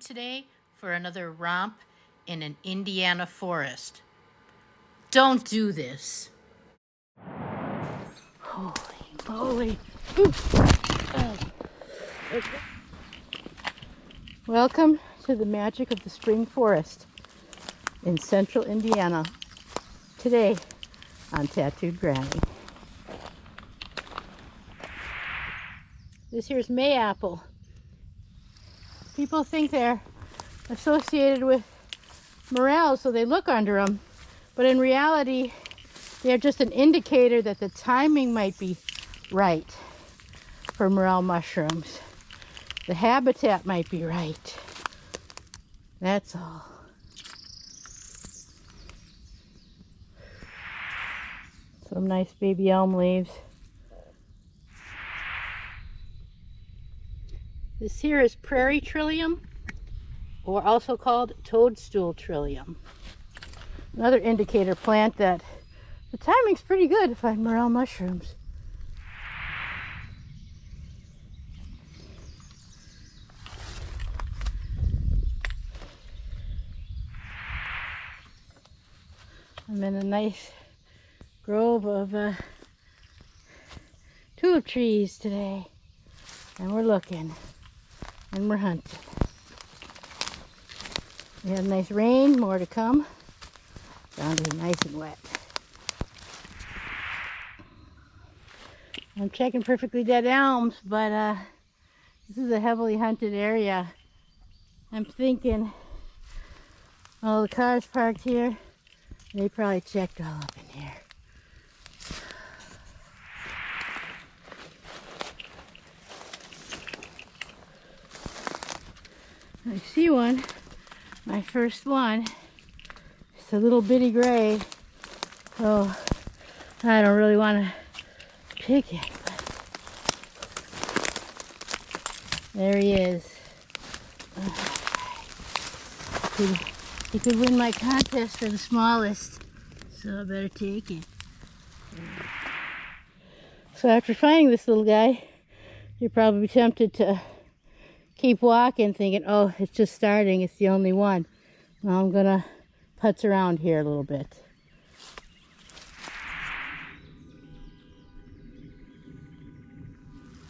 today for another romp in an Indiana forest. Don't do this. Holy moly. Welcome to the magic of the spring forest in central Indiana. Today on Tattooed Granny. This here's mayapple. People think they're associated with morels, so they look under them. But in reality, they're just an indicator that the timing might be right for morel mushrooms. The habitat might be right. That's all. Some nice baby elm leaves. This here is prairie trillium, or also called toadstool trillium. Another indicator plant that the timing's pretty good to find morel mushrooms. I'm in a nice grove of tulip trees today, and we're looking. And we're hunting. We had nice rain, more to come. Ground is nice and wet. I'm checking perfectly dead elms, but this is a heavily hunted area. I'm thinking, all the cars parked here, they probably checked all up in here. I see one, my first one. It's a little bitty gray, so I don't really want to pick it, but there he is. He could win my contest for the smallest, so I better take it. So after finding this little guy, you're probably tempted to keep walking thinking, oh, it's just starting, it's the only one. Well, I'm gonna putz around here a little bit.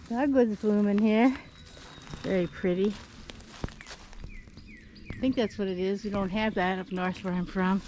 Dogwood's blooming here. Very pretty. I think that's what it is. We don't have that up north where I'm from.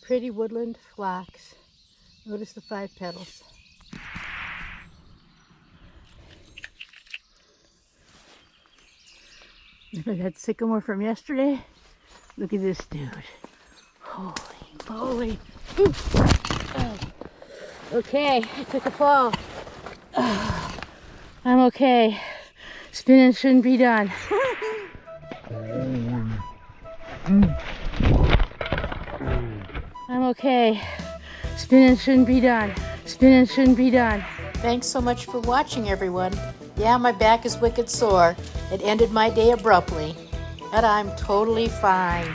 Pretty woodland phlox. Notice the 5 petals. Remember that sycamore from yesterday? Look at this dude. Holy moly. Ooh. Oh. Okay, I took a fall. I'm okay. Spinning shouldn't be done. I'm okay. Spinning shouldn't be done. Spinning shouldn't be done. Thanks so much for watching, everyone. Yeah, my back is wicked sore. It ended my day abruptly, but I'm totally fine.